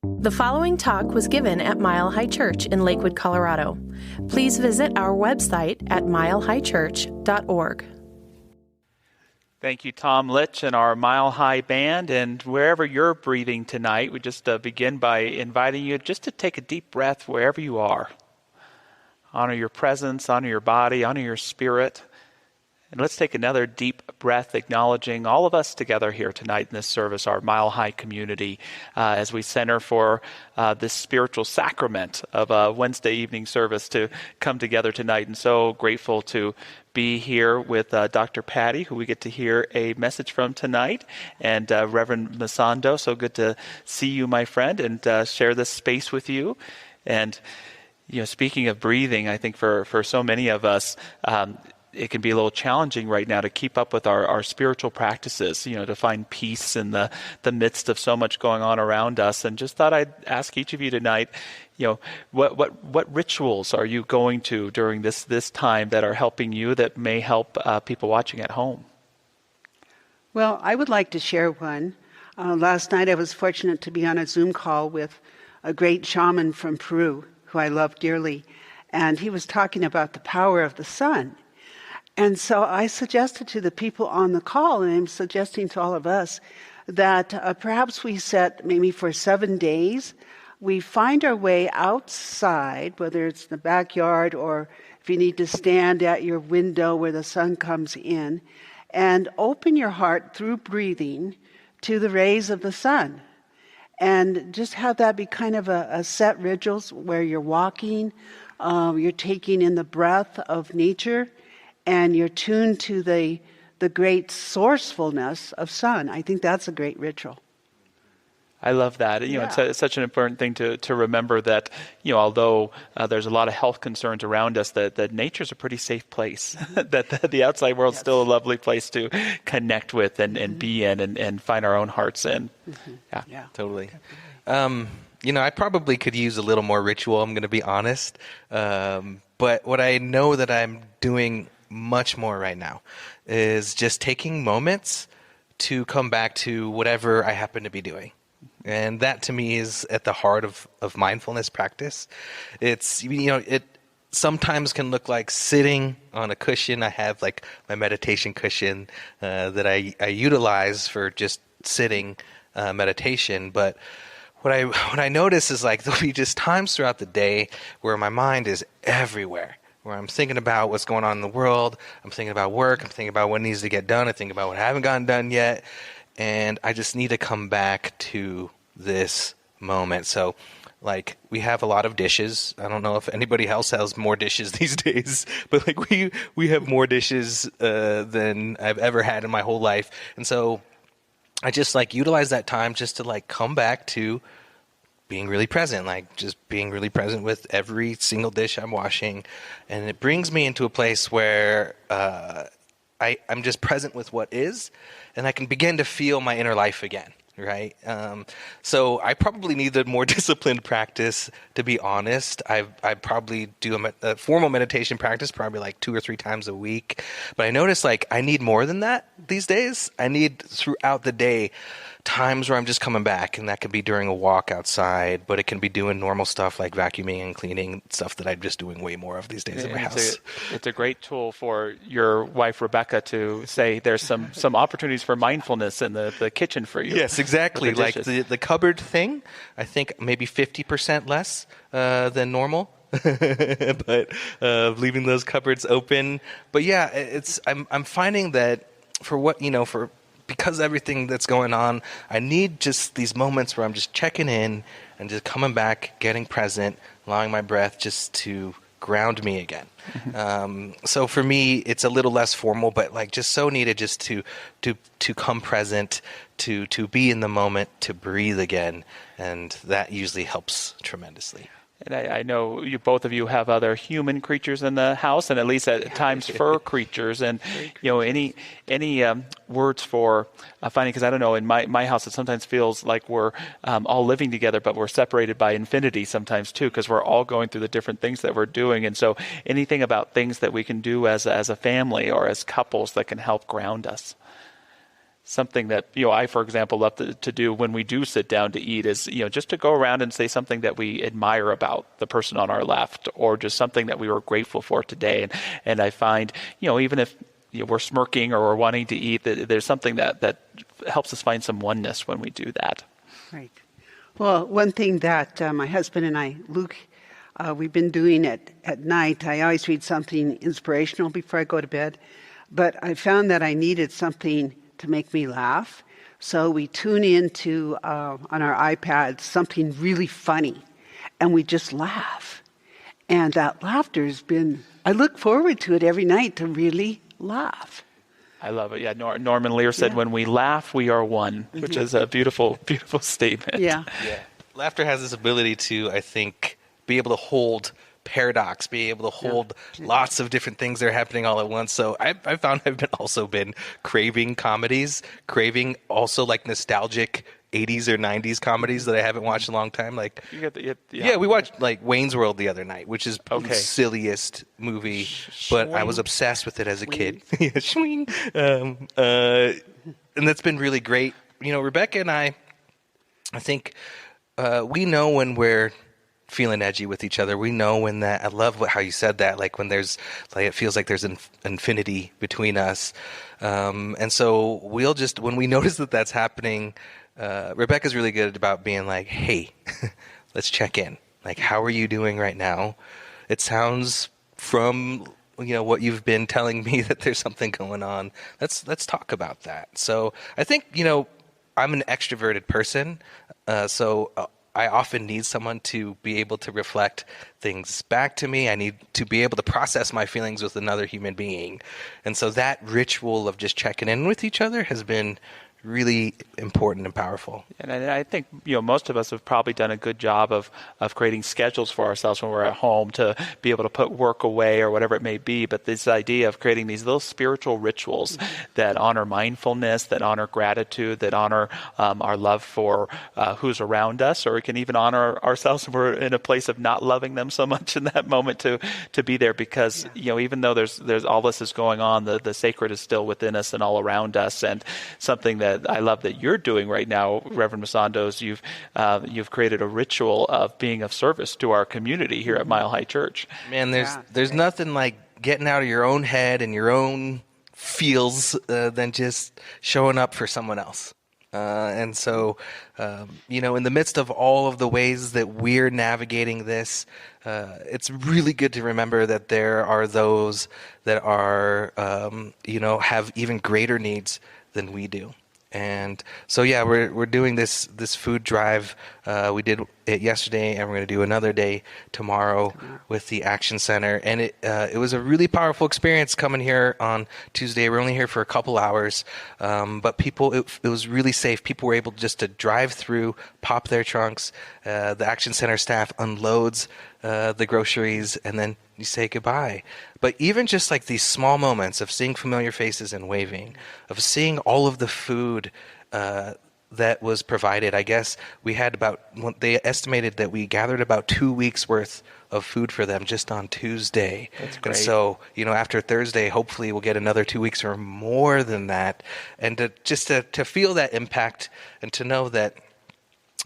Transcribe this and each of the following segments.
The following talk was given at Mile High Church in Lakewood, Colorado. Please visit our website at milehighchurch.org. Thank you, Tom Litch and our Mile High Band. And wherever you're breathing tonight, we just begin by inviting you just to take a deep breath wherever you are. Honor your presence, honor your body, honor your spirit. And let's take another deep breath, acknowledging all of us together here tonight in this service, our Mile High community, as we center for this spiritual sacrament of a Wednesday evening service to come together tonight. And so grateful to be here with Dr. Patty, who we get to hear a message from tonight, and Reverend Masando. So good to see you, my friend, and share this space with you. And, speaking of breathing, I think for so many of us, it can be a little challenging right now to keep up with our spiritual practices, to find peace in the midst of so much going on around us. And just thought I'd ask each of you tonight, what rituals are you going to during this time that are helping you, that may help people watching at home? Well, I would like to share one. Last night I was fortunate to be on a Zoom call with a great shaman from Peru, who I love dearly. And he was talking about the power of the sun. And so I suggested to the people on the call, and I'm suggesting to all of us, that perhaps we set maybe for 7 days, we find our way outside, whether it's the backyard or if you need to stand at your window where the sun comes in, and open your heart through breathing to the rays of the sun. And just have that be kind of a set rituals where you're walking, you're taking in the breath of nature, and you're tuned to the great sourcefulness of sun. I think that's a great ritual. I love that. It's such an important thing to remember that, although there's a lot of health concerns around us, that nature's a pretty safe place, that the outside world's still a lovely place to connect with and be in and find our own hearts in. Mm-hmm. Yeah, totally. I probably could use a little more ritual, I'm going to be honest. But what I know that I'm doing much more right now is just taking moments to come back to whatever I happen to be doing. And that to me is at the heart of mindfulness practice. It's, it sometimes can look like sitting on a cushion. I have like my meditation cushion that I utilize for just sitting meditation. But what I notice is like there'll be just times throughout the day where my mind is everywhere, where I'm thinking about what's going on in the world, I'm thinking about work, I'm thinking about what needs to get done, I think about what I haven't gotten done yet, and I just need to come back to this moment. So, like, we have a lot of dishes. I don't know if anybody else has more dishes these days, but like we have more dishes than I've ever had in my whole life. And so I just like utilize that time just to like come back to being really present, like just being really present with every single dish I'm washing. And it brings me into a place where I'm just present with what is, and I can begin to feel my inner life again, right? So I probably need a more disciplined practice, to be honest. I probably do a formal meditation practice probably like 2 or 3 times a week. But I notice like I need more than that these days. I need throughout the day times where I'm just coming back, and that could be during a walk outside, but it can be doing normal stuff like vacuuming and cleaning, stuff that I'm just doing way more of these days in my house. It's a great tool for your wife, Rebecca, to say there's some opportunities for mindfulness in the kitchen for you. Yes, exactly. Like the cupboard thing, I think maybe 50% less than normal. But leaving those cupboards open. But yeah, I'm finding that because everything that's going on, I need just these moments where I'm just checking in and just coming back, getting present, allowing my breath just to ground me again. Mm-hmm. So for me, it's a little less formal, but like just so needed just to come present, to be in the moment, to breathe again, and that usually helps tremendously. And I know both of you have other human creatures in the house, and at least at times fur creatures. And any words for finding? Because I don't know, in my house, it sometimes feels like we're all living together, but we're separated by infinity sometimes too, because we're all going through the different things that we're doing. And so, anything about things that we can do as a family or as couples that can help ground us. something that, I, for example, love to do when we do sit down to eat is, just to go around and say something that we admire about the person on our left, or just something that we were grateful for today. And I find, even if we're smirking or we're wanting to eat, that there's something that helps us find some oneness when we do that. Right. Well, one thing that my husband and I, Luke, we've been doing at night, I always read something inspirational before I go to bed, but I found that I needed something to make me laugh. So we tune into, on our iPad, something really funny, and we just laugh. And that laughter has been, I look forward to it every night to really laugh. I love it. Yeah, Norman Lear said, when we laugh, we are one, which is a beautiful, beautiful statement. Yeah. Laughter has this ability to, I think, be able to hold paradox, be able to hold lots of different things that are happening all at once. So I found I've also been craving comedies, craving also like nostalgic 80s or 90s comedies that I haven't watched in a long time. Like, we watched like Wayne's World the other night, which is the silliest movie, but I was obsessed with it as a kid. And that's been really great. Rebecca and I think we know when we're feeling edgy with each other. We know when that, I love how you said that, like when there's, like it feels like there's an infinity between us. And so we'll just, when we notice that that's happening, Rebecca's really good about being like, hey, let's check in. Like, how are you doing right now? It sounds from, what you've been telling me that there's something going on. Let's talk about that. So I think, I'm an extroverted person. So I often need someone to be able to reflect things back to me. I need to be able to process my feelings with another human being. And so that ritual of just checking in with each other has been really important and powerful. And I think, most of us have probably done a good job of creating schedules for ourselves when we're at home to be able to put work away or whatever it may be. But this idea of creating these little spiritual rituals that honor mindfulness, that honor gratitude, that honor our love for who's around us, or we can even honor ourselves if we're in a place of not loving them so much in that moment to be there, because, even though there's all this is going on, the sacred is still within us and all around us. And something that I love that you're doing right now, Reverend Masando, is you've created a ritual of being of service to our community here at Mile High Church. Man, there's nothing like getting out of your own head and your own feels than just showing up for someone else. And so, in the midst of all of the ways that we're navigating this, it's really good to remember that there are those that are, have even greater needs than we do. And so, we're doing this food drive. We did it yesterday, and we're going to do another day tomorrow with the Action Center. And it was a really powerful experience coming here on Tuesday. We're only here for a couple hours, but people, it was really safe. People were able just to drive through, pop their trunks. The Action Center staff unloads the groceries, and then you say goodbye. But even just like these small moments of seeing familiar faces and waving, of seeing all of the food that was provided. I guess we had they estimated that we gathered about 2 weeks worth of food for them just on Tuesday. That's great. And so, after Thursday, hopefully we'll get another 2 weeks or more than that. And to feel that impact, and to know that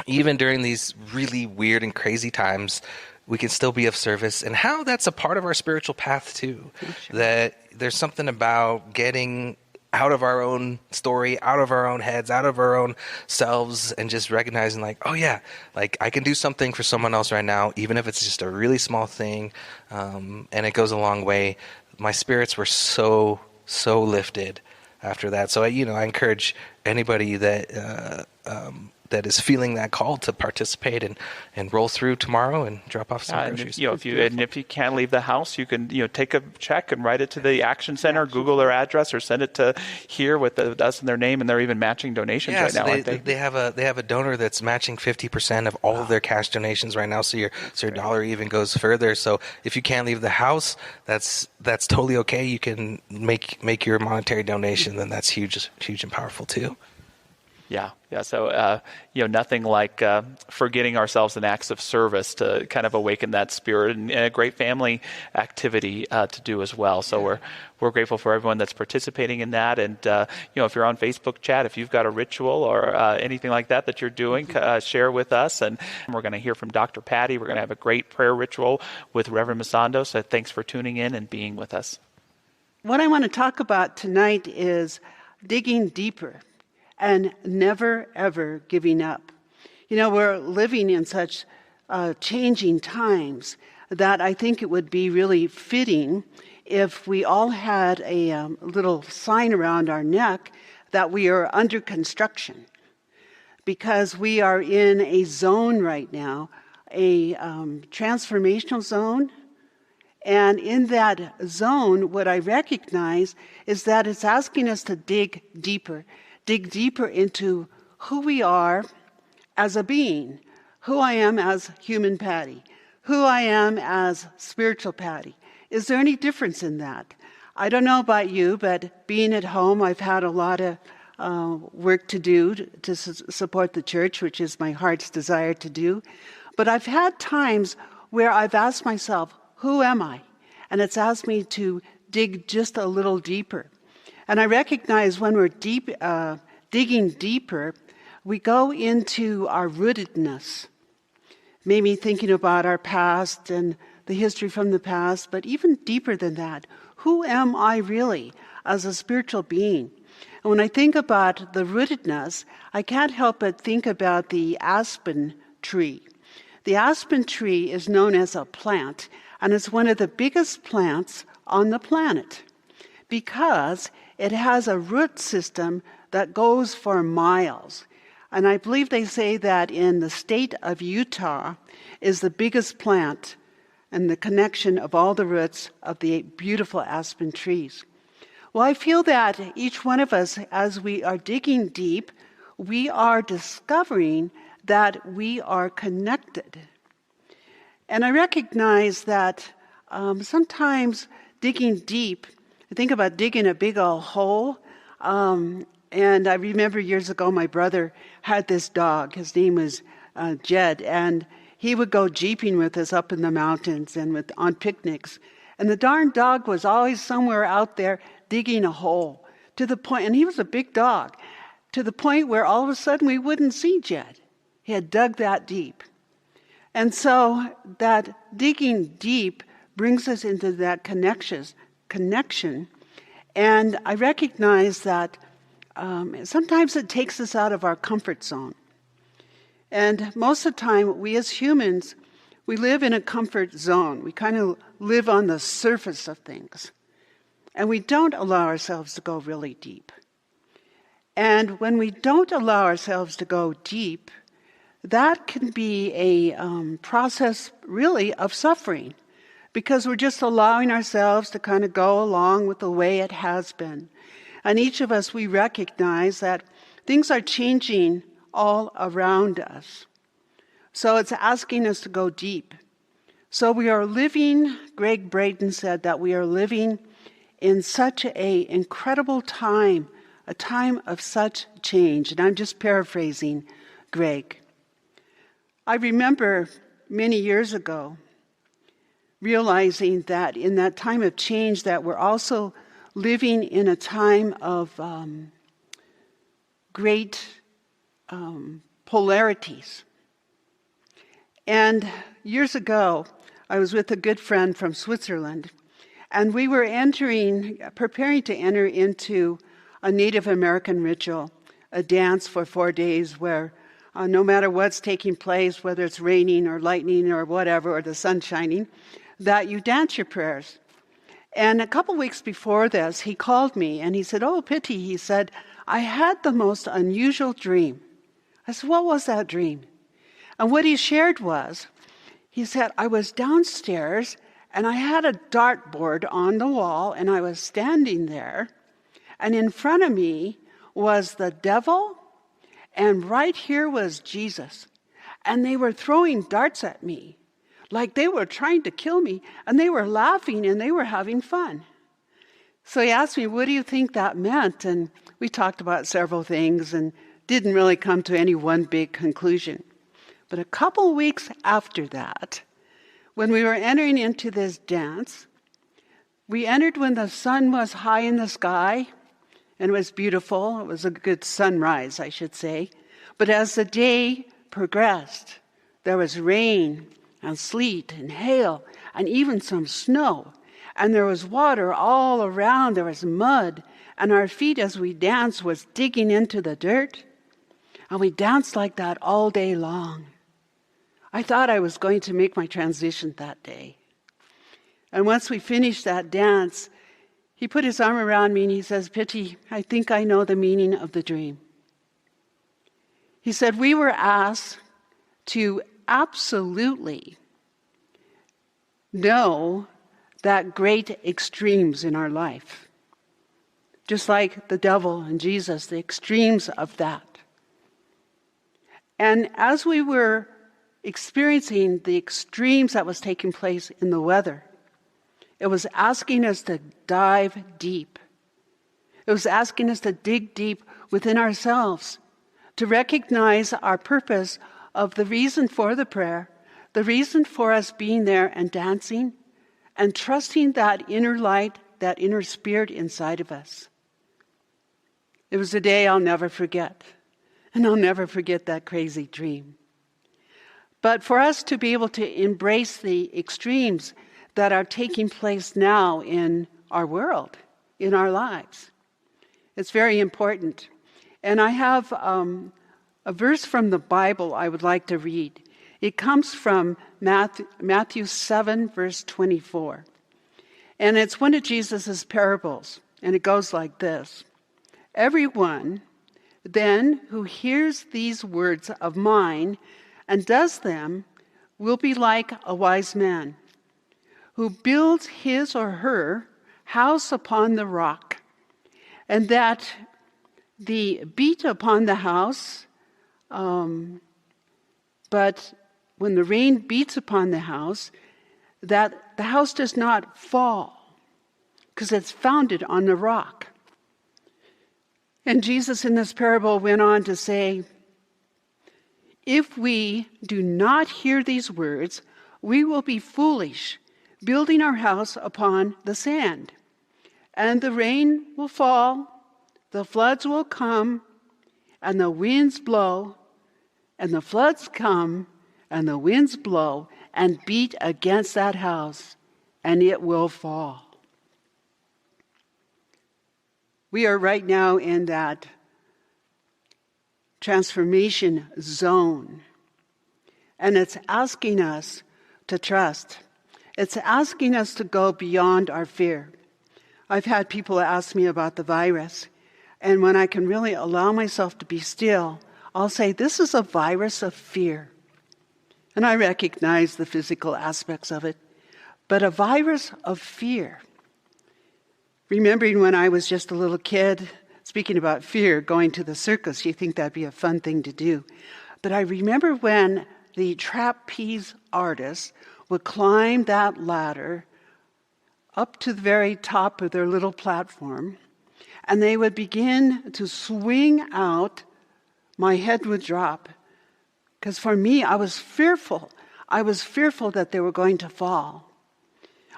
even during these really weird and crazy times, we can still be of service, and how that's a part of our spiritual path too. Sure. That there's something about getting out of our own story, out of our own heads, out of our own selves, and just recognizing like, oh yeah, like I can do something for someone else right now, even if it's just a really small thing, and it goes a long way. My spirits were so lifted after that. So I encourage anybody that that is feeling that call to participate and roll through tomorrow and drop off some groceries. If you can't leave the house, you can take a check and write it to the Action Center, Google their address, or send it to here with us and their name, and they're even matching donations right now, aren't they? They have a donor that's matching 50% of all of their cash donations right now, so your dollar even goes further. So if you can't leave the house, that's totally okay. You can make your monetary donation, then that's huge and powerful too. Yeah. So, nothing like forgetting ourselves in acts of service to kind of awaken that spirit, and a great family activity to do as well. So we're grateful for everyone that's participating in that. And, if you're on Facebook chat, if you've got a ritual or anything like that you're doing, share with us. And we're going to hear from Dr. Patty. We're going to have a great prayer ritual with Reverend Masando. So thanks for tuning in and being with us. What I want to talk about tonight is digging deeper and never, ever giving up. We're living in such changing times that I think it would be really fitting if we all had a little sign around our neck that we are under construction, because we are in a zone right now, a transformational zone. And in that zone, what I recognize is that it's asking us to dig deeper into who we are as a being, who I am as human Patty, who I am as spiritual Patty. Is there any difference in that? I don't know about you, but being at home, I've had a lot of work to do to support the church, which is my heart's desire to do. But I've had times where I've asked myself, who am I? And it's asked me to dig just a little deeper. And I recognize when we're digging deeper, we go into our rootedness. Maybe thinking about our past and the history from the past, but even deeper than that, who am I really as a spiritual being? And when I think about the rootedness, I can't help but think about the aspen tree. The aspen tree is known as a plant, and it's one of the biggest plants on the planet because it has a root system that goes for miles. And I believe they say that in the state of Utah is the biggest plant and the connection of all the roots of the beautiful aspen trees. Well, I feel that each one of us, as we are digging deep, we are discovering that we are connected. And I recognize that sometimes digging deep, I think about digging a big old hole. And I remember years ago, my brother had this dog. His name was Jed, and he would go jeeping with us up in the mountains and on picnics. And the darn dog was always somewhere out there digging a hole to the point, and he was a big dog, to the point where all of a sudden we wouldn't see Jed. He had dug that deep. And so that digging deep brings us into that connection. And I recognize that sometimes it takes us out of our comfort zone. And most of the time, we as humans, we live in a comfort zone. We kind of live on the surface of things. And we don't allow ourselves to go really deep. And when we don't allow ourselves to go deep, that can be a process really of suffering, because we're just allowing ourselves to kind of go along with the way it has been. And each of us, we recognize that things are changing all around us. So it's asking us to go deep. So we are living, Greg Braden said that we are living in such an incredible time, a time of such change. And I'm just paraphrasing Greg. I remember many years ago realizing that in that time of change that we're also living in a time of great polarities. And years ago, I was with a good friend from Switzerland, and we were preparing to enter into a Native American ritual, a dance for 4 days where no matter what's taking place, whether it's raining or lightning or whatever, or the sun shining, that you dance your prayers. And a couple weeks before this, he called me and he said, "Oh, Pitty," he said, "I had the most unusual dream." I said, "What was that dream?" And what he shared was, he said, "I was downstairs and I had a dartboard on the wall and I was standing there, and in front of me was the devil, and right here was Jesus. And they were throwing darts at me, like they were trying to kill me, and they were laughing and they were having fun." So he asked me, "What do you think that meant?" And we talked about several things and didn't really come to any one big conclusion. But a couple weeks after that, when we were entering into this dance, we entered when the sun was high in the sky, and it was beautiful. It was a good sunrise, I should say. But as the day progressed, there was rain and sleet and hail and even some snow. And there was water all around. There was mud. And our feet as we danced was digging into the dirt. And we danced like that all day long. I thought I was going to make my transition that day. And once we finished that dance, he put his arm around me and he says, "Pitty, I think I know the meaning of the dream." He said, we were asked to absolutely know that great extremes in our life. Just like the devil and Jesus, the extremes of that. And as we were experiencing the extremes that was taking place in the weather, it was asking us to dive deep. It was asking us to dig deep within ourselves, to recognize our purpose of the reason for the prayer, the reason for us being there and dancing, and trusting that inner light, that inner spirit inside of us. It was a day I'll never forget, and I'll never forget that crazy dream. But for us to be able to embrace the extremes that are taking place now in our world, in our lives, it's very important. And I have a verse from the Bible I would like to read. It comes from Matthew 7, verse 24. And it's one of Jesus' parables. And it goes like this. "Everyone then who hears these words of mine and does them will be like a wise man who builds his or her house upon the rock. And that the beat upon the house, but when the rain beats upon the house, that the house does not fall because it's founded on the rock." And Jesus in this parable went on to say, "If we do not hear these words, we will be foolish, building our house upon the sand. And the rain will fall, the floods will come, and the winds blow, and the floods come, and the winds blow, and beat against that house, and it will fall." We are right now in that transformation zone. And it's asking us to trust. It's asking us to go beyond our fear. I've had people ask me about the virus. And when I can really allow myself to be still, I'll say, this is a virus of fear. And I recognize the physical aspects of it. But a virus of fear. Remembering when I was just a little kid, speaking about fear, going to the circus, you think that'd be a fun thing to do. But I remember when the trapeze artists would climb that ladder up to the very top of their little platform, and they would begin to swing out, my head would drop. Because for me, I was fearful. I was fearful that they were going to fall.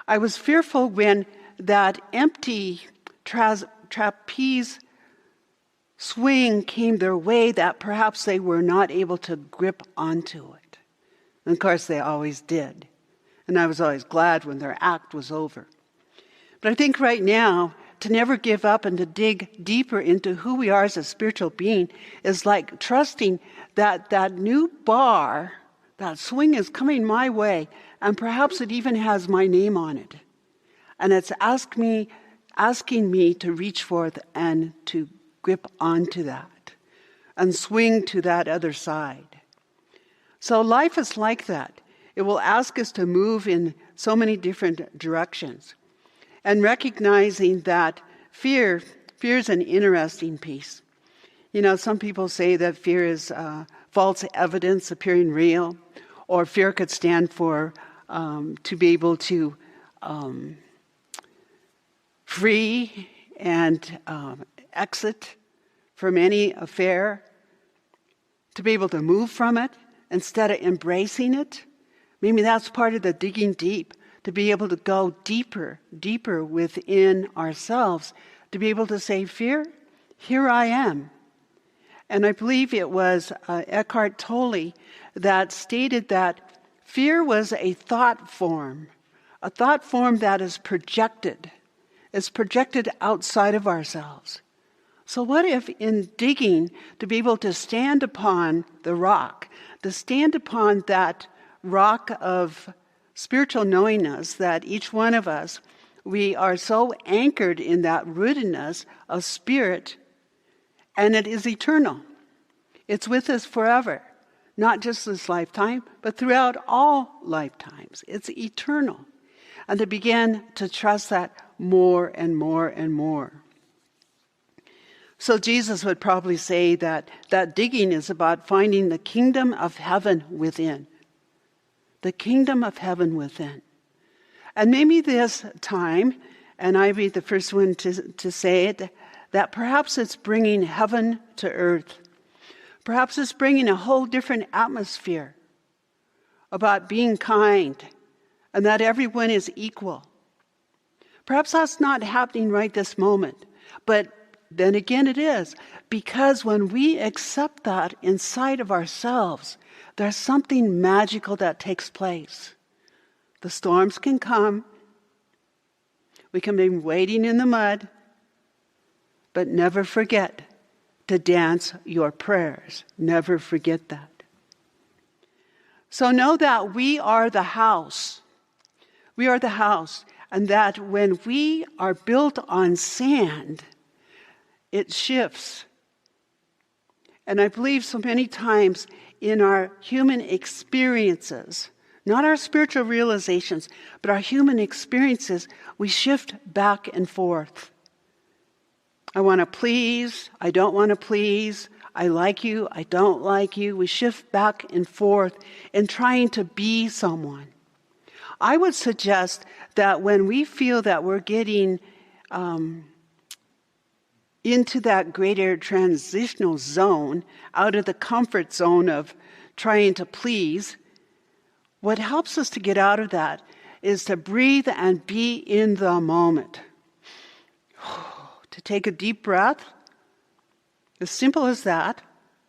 I was fearful when that empty trapeze swing came their way, that perhaps they were not able to grip onto it. And of course, they always did. And I was always glad when their act was over. But I think right now, to never give up and to dig deeper into who we are as a spiritual being is like trusting that that new bar, that swing is coming my way, and perhaps it even has my name on it. And it's asking me to reach forth and to grip onto that and swing to that other side. So life is like that. It will ask us to move in so many different directions. And recognizing that fear is an interesting piece. You know, some people say that fear is false evidence appearing real, or fear could stand for to be able to free and exit from any affair to be able to move from it instead of embracing it. Maybe that's part of the digging deep, to be able to go deeper, deeper within ourselves, to be able to say, fear, here I am. And I believe it was Eckhart Tolle that stated that fear was a thought form that is projected. It's projected outside of ourselves. So what if in digging, to be able to stand upon the rock, to stand upon that rock of spiritual knowingness that each one of us, we are so anchored in that rootedness of spirit, and it is eternal. It's with us forever, not just this lifetime, but throughout all lifetimes. It's eternal. And to begin to trust that more and more and more. So Jesus would probably say that digging is about finding the kingdom of heaven within. The kingdom of heaven within. And maybe this time, and I'd be the first one to say it, that perhaps it's bringing heaven to earth. Perhaps it's bringing a whole different atmosphere about being kind and that everyone is equal. Perhaps that's not happening right this moment, but then again it is, because when we accept that inside of ourselves, there's something magical that takes place. The storms can come. We can be wading in the mud, but never forget to dance your prayers. Never forget that. So know that we are the house. We are the house, and that when we are built on sand, it shifts. And I believe so many times in our human experiences, not our spiritual realizations, but our human experiences, we shift back and forth. I want to please, I don't want to please, I like you, I don't like you. We shift back and forth in trying to be someone. I would suggest that when we feel that we're getting into that greater transitional zone, out of the comfort zone of trying to please, what helps us to get out of that is to breathe and be in the moment. To take a deep breath, as simple as that,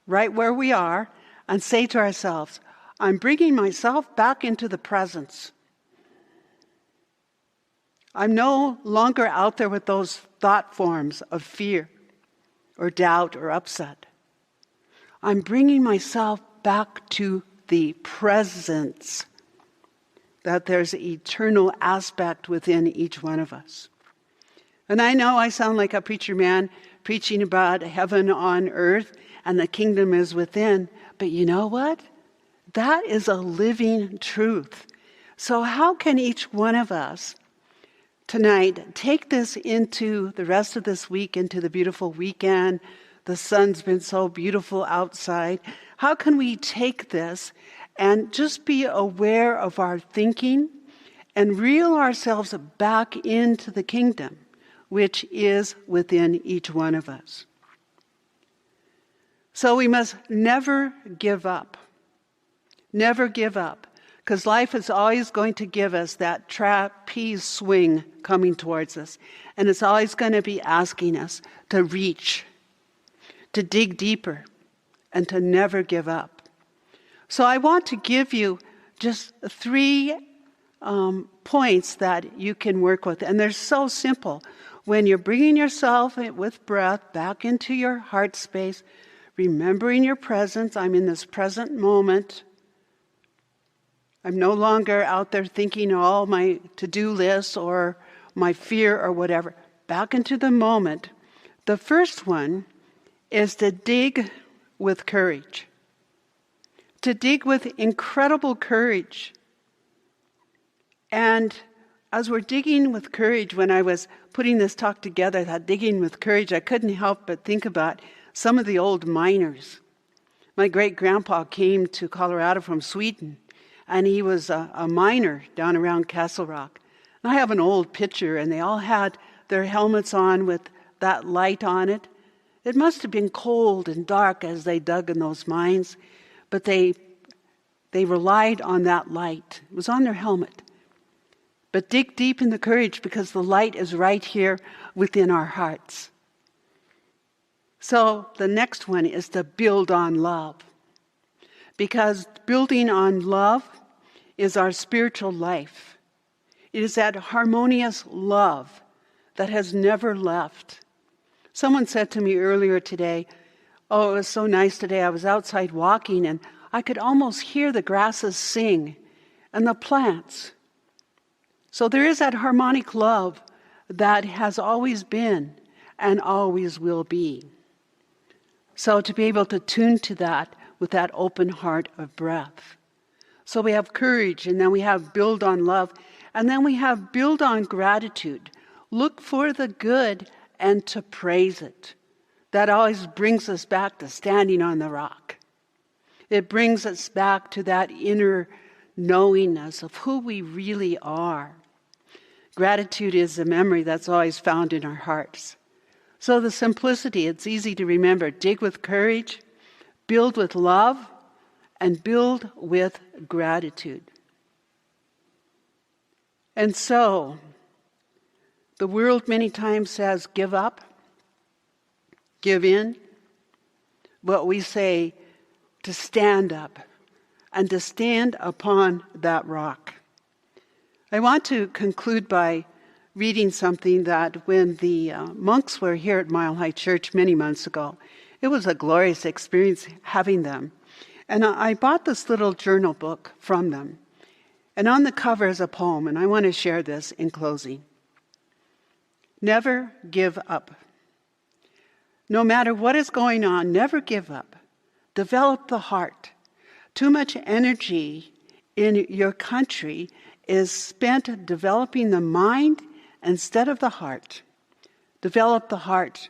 right where we are, and say to ourselves, I'm bringing myself back into the presence. I'm no longer out there with those thought forms of fear or doubt or upset. I'm bringing myself back to the presence, that there's an eternal aspect within each one of us. And I know I sound like a preacher man preaching about heaven on earth and the kingdom is within, but you know what? That is a living truth. So how can each one of us tonight take this into the rest of this week, into the beautiful weekend? The sun's been so beautiful outside. How can we take this and just be aware of our thinking and reel ourselves back into the kingdom, which is within each one of us? So we must never give up. Never give up. Because life is always going to give us that trapeze swing coming towards us. And it's always going to be asking us to reach, to dig deeper, and to never give up. So I want to give you just 3 points that you can work with. And they're so simple. When you're bringing yourself with breath back into your heart space, remembering your presence, I'm in this present moment. I'm no longer out there thinking all my to-do lists or my fear or whatever. Back into the moment. The first one is to dig with courage. To dig with incredible courage. And as we're digging with courage, when I was putting this talk together, that digging with courage, I couldn't help but think about some of the old miners. My great-grandpa came to Colorado from Sweden, and he was a miner down around Castle Rock. And I have an old picture, and they all had their helmets on with that light on it. It must have been cold and dark as they dug in those mines, but they relied on that light. It was on their helmet. But dig deep in the courage, because the light is right here within our hearts. So the next one is to build on love. Because building on love is our spiritual life. It is that harmonious love that has never left. Someone said to me earlier today, oh, it was so nice today. I was outside walking and I could almost hear the grasses sing and the plants. So there is that harmonic love that has always been and always will be. So to be able to tune to that with that open heart of breath. So we have courage, and then we have build on love, and then we have build on gratitude. Look for the good and to praise it. That always brings us back to standing on the rock. It brings us back to that inner knowingness of who we really are. Gratitude is a memory that's always found in our hearts. So the simplicity, it's easy to remember. Dig with courage, build with love, and build with gratitude. And so, the world many times says, give up, give in. But we say to stand up and to stand upon that rock. I want to conclude by reading something that when the monks were here at Mile High Church many months ago, it was a glorious experience having them. And I bought this little journal book from them. And on the cover is a poem, and I want to share this in closing. Never give up. No matter what is going on, never give up. Develop the heart. Too much energy in your country is spent developing the mind instead of the heart. Develop the heart.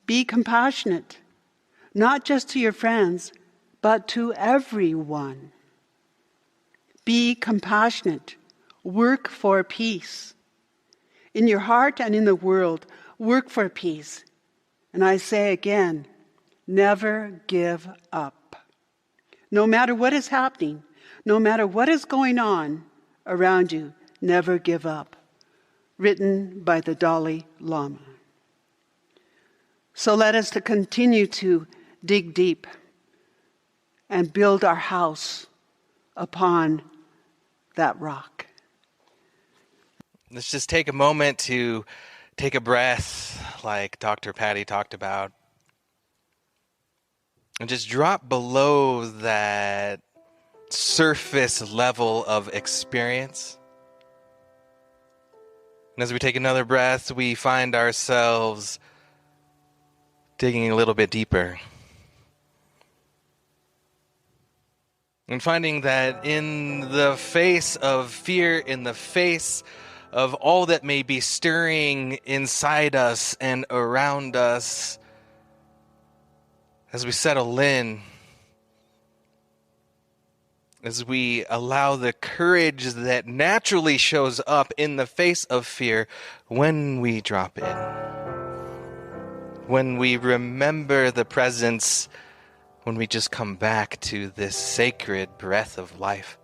Be compassionate, not just to your friends, but to everyone. Be compassionate. Work for peace. In your heart and in the world, work for peace. And I say again, never give up. No matter what is happening, no matter what is going on around you, never give up. Written by the Dalai Lama. So let us to continue to dig deep and build our house upon that rock. Let's just take a moment to take a breath like Dr. Patty talked about. And just drop below that surface level of experience. And as we take another breath, we find ourselves digging a little bit deeper. And finding that in the face of fear, in the face of all that may be stirring inside us and around us, as we settle in, as we allow the courage that naturally shows up in the face of fear when we drop in, when we remember the presence, when we just come back to this sacred breath of life.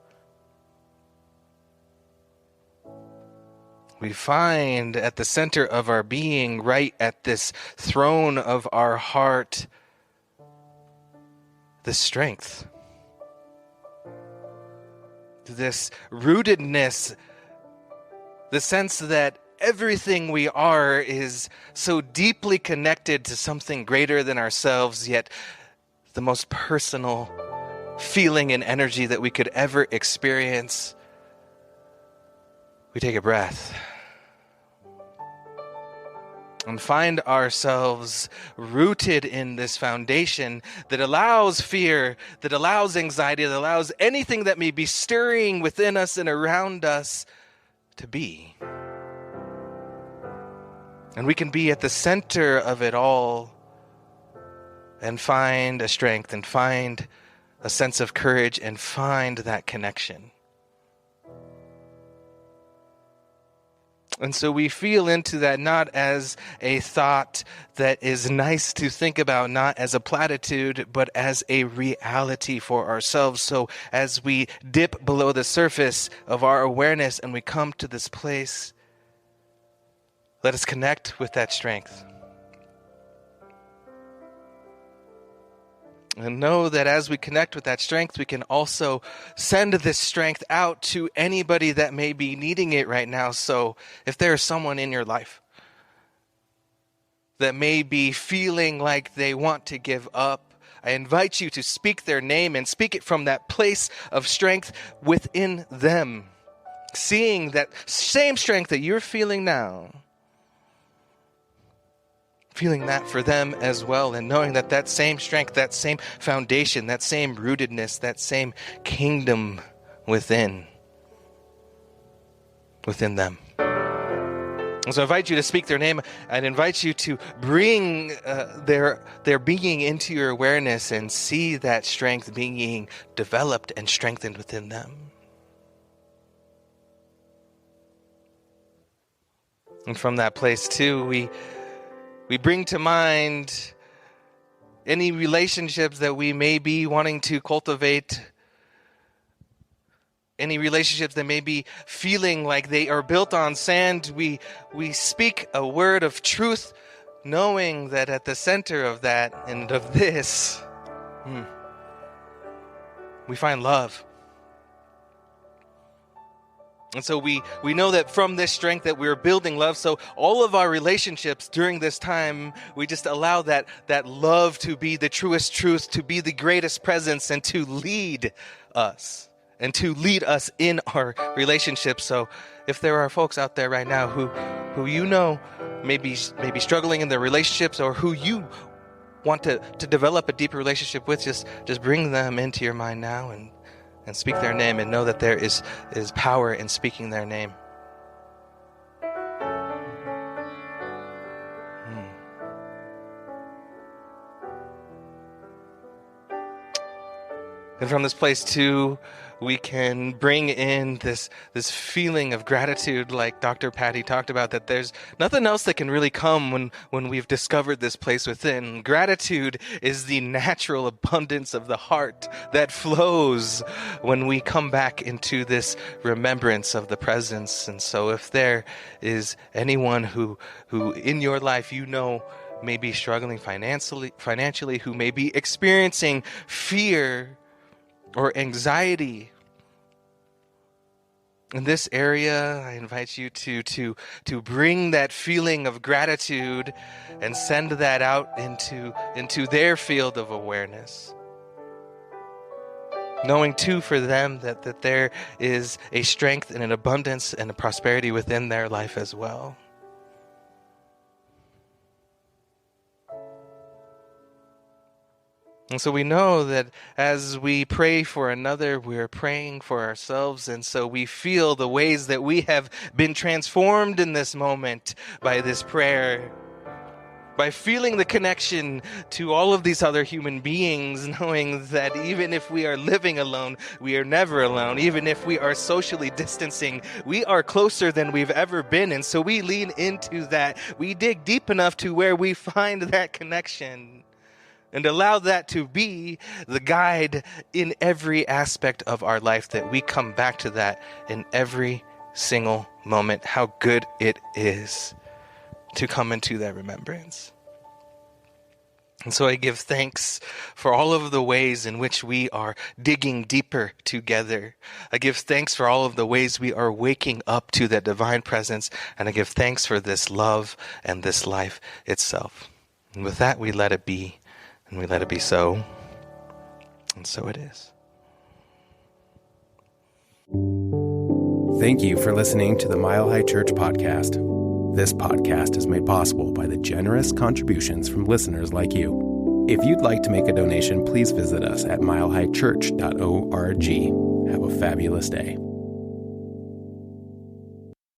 We find at the center of our being, right at this throne of our heart, the strength, this rootedness, the sense that everything we are is so deeply connected to something greater than ourselves, yet the most personal feeling and energy that we could ever experience. We take a breath and find ourselves rooted in this foundation that allows fear, that allows anxiety, that allows anything that may be stirring within us and around us to be. And we can be at the center of it all and find a strength and find a sense of courage and find that connection. And so we feel into that not as a thought that is nice to think about, not as a platitude, but as a reality for ourselves. So as we dip below the surface of our awareness and we come to this place, let us connect with that strength. And know that as we connect with that strength, we can also send this strength out to anybody that may be needing it right now. So if there is someone in your life that may be feeling like they want to give up, I invite you to speak their name and speak it from that place of strength within them. Seeing that same strength that you're feeling now, feeling that for them as well, and knowing that that same strength, that same foundation, that same rootedness, that same kingdom within them. And so I invite you to speak their name. I'd invite you to bring their being into your awareness and see that strength being developed and strengthened within them. And from that place too, we bring to mind any relationships that we may be wanting to cultivate, any relationships that may be feeling like they are built on sand. We speak a word of truth, knowing that at the center of that and of this, we find love. And so we know that from this strength that we're building love. So all of our relationships during this time, we just allow that love to be the truest truth, to be the greatest presence, and to lead us. And to lead us in our relationships. So if there are folks out there right now who you know may be struggling in their relationships, or who you want to develop a deeper relationship with, just bring them into your mind now and speak their name, and know that there is power in speaking their name. And from this place too, we can bring in this feeling of gratitude, like Dr. Patty talked about, that there's nothing else that can really come when we've discovered this place within. Gratitude is the natural abundance of the heart that flows when we come back into this remembrance of the presence. And so if there is anyone who in your life you know may be struggling financially, who may be experiencing fear or anxiety in this area, I invite you to bring that feeling of gratitude and send that out into their field of awareness. Knowing too for them that there is a strength and an abundance and a prosperity within their life as well. And so we know that as we pray for another, we're praying for ourselves. And so we feel the ways that we have been transformed in this moment by this prayer, by feeling the connection to all of these other human beings, knowing that even if we are living alone, we are never alone. Even if we are socially distancing, we are closer than we've ever been. And so we lean into that. We dig deep enough to where we find that connection, and allow that to be the guide in every aspect of our life, that we come back to that in every single moment, how good it is to come into that remembrance. And so I give thanks for all of the ways in which we are digging deeper together. I give thanks for all of the ways we are waking up to that divine presence. And I give thanks for this love and this life itself. And with that, we let it be. And we let it be so, and so it is. Thank you for listening to the Mile High Church podcast. This podcast is made possible by the generous contributions from listeners like you. If you'd like to make a donation, please visit us at milehighchurch.org. Have a fabulous day.